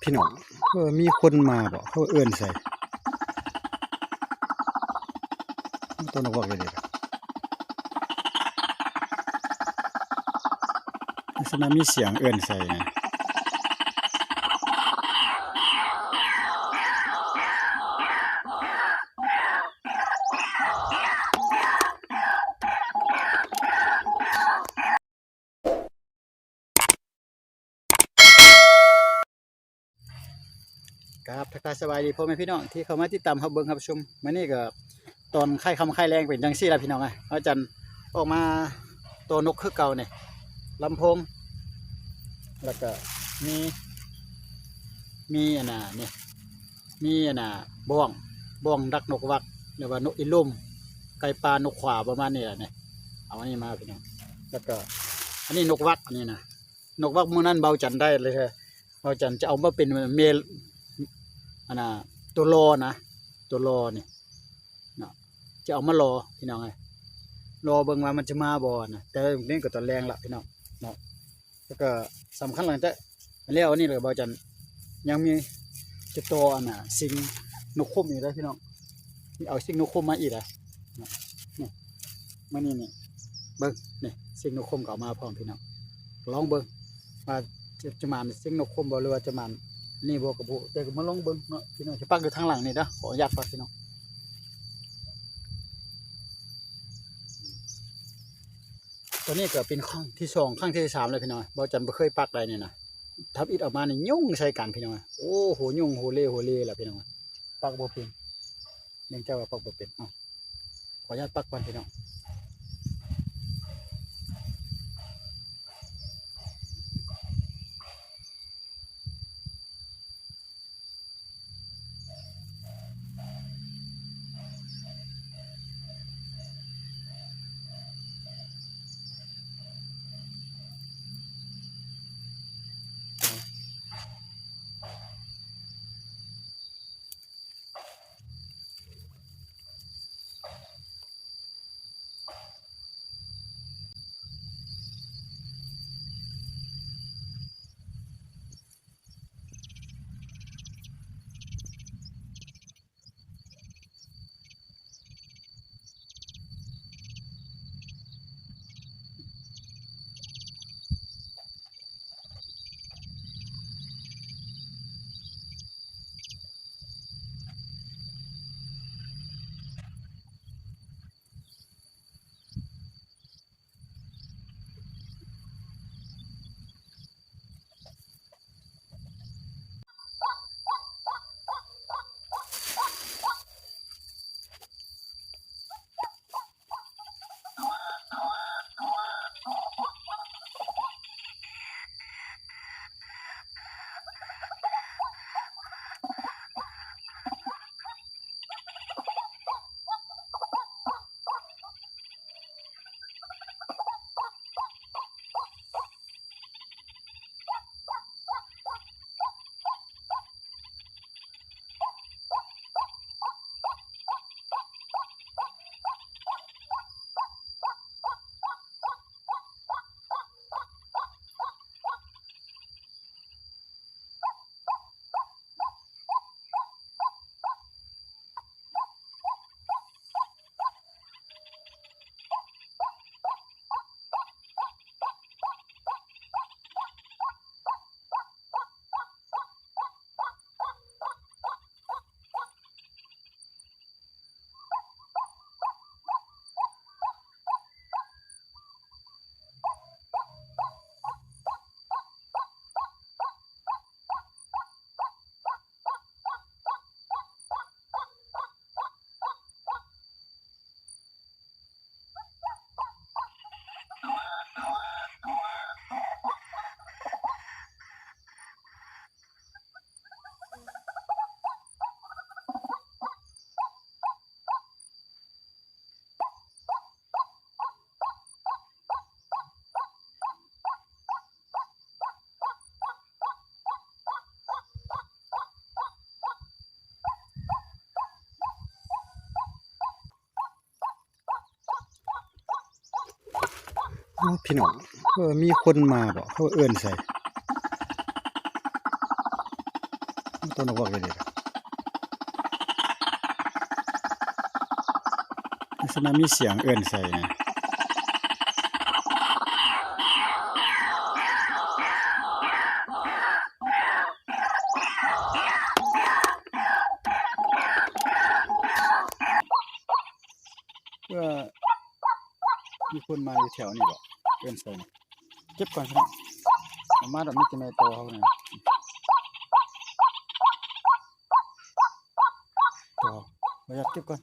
พี่น้องมีคนมาบ่เขาเอิ้นใส่ตัวนกวักเลยลักษณะมีเสียงเอิ้นใส่นะครับทักทายสบายดีพ่อแม่พี่น้องที่เข้ามาติดตามรับเบิ่งรับชมมื้อนี้ก็ตอนค่ำค่แรงเป็นจังซี่ล่ะพี่น้องอาจารย์ออกมาตัวนกคือเก่านี่ลำโพงแล้วก็มีอันน่ะนี่มีอันน่ะบ้องดักนกวักหรือว่านกอีลุ่มไก่ปลานกขวาประมาณนี้ล่ะนี่เอาอันนี้มาพี่น้องแล้วก็อันนี้นกวักอันนี้นะนกวักมื้อนั้นเบาจันได้เลยเบาจันจะเอามาเป็นเมลอันน่ะตัวรอนะตัวรอนี่เนาะจะเอามารอพี่น้องรอเบิ่งว่ามันจะมาบ่นะแต่นี่ก็ตอนแรงละพี่น้องเนาะแล้วก็สำคัญหลังจากแล้วอันนี้เลยบ่จันยังมีจะตัวอันน่ะสิงนกคมอีกได้พี่น้องนี่เอาสิงนกคมมาอีกอ่ะนี่มานี่เบิ่งนี่สิงนกคมก็เอามาพร้อมพี่น้องลองเบิ่งว่าจะมาสิงนกคมบ่หรือว่าจะมานี่บ่ก็บ่แต่ก็มาลองเบิ่งเนาะพี่น้องสิปักอยู่ทางหลังนี่เด้อขออนุญาตปักพี่น้องตัวนี้ก็เป็นครั้งที่2ครั้งที่3เลยพี่น้องบ่จันบ่เคยปักได้นี่นะทับอิฐออกมานี่ยุ่งใส่กันพี่น้องโอ้โหยุ่งโหเล่ล่ะพี่น้องปักบ่เป็นเนื่องจากว่าปักบ่เป็นขออนุญาตปักก่อนพี่น้องพี่น้องมีคนมาบ่เขาเอิ้นใส่ ตัวนกวักเลยลักษณะมีเสียงเอิ้นใส่นะเพื่อมีคนมาอยู่แถวนี้บ่เอิ้นใส่นะเก็บก่อนครับเอามาดอกมีแต่แม่โตเฮานี่โตบ่อยากเก็บก่อน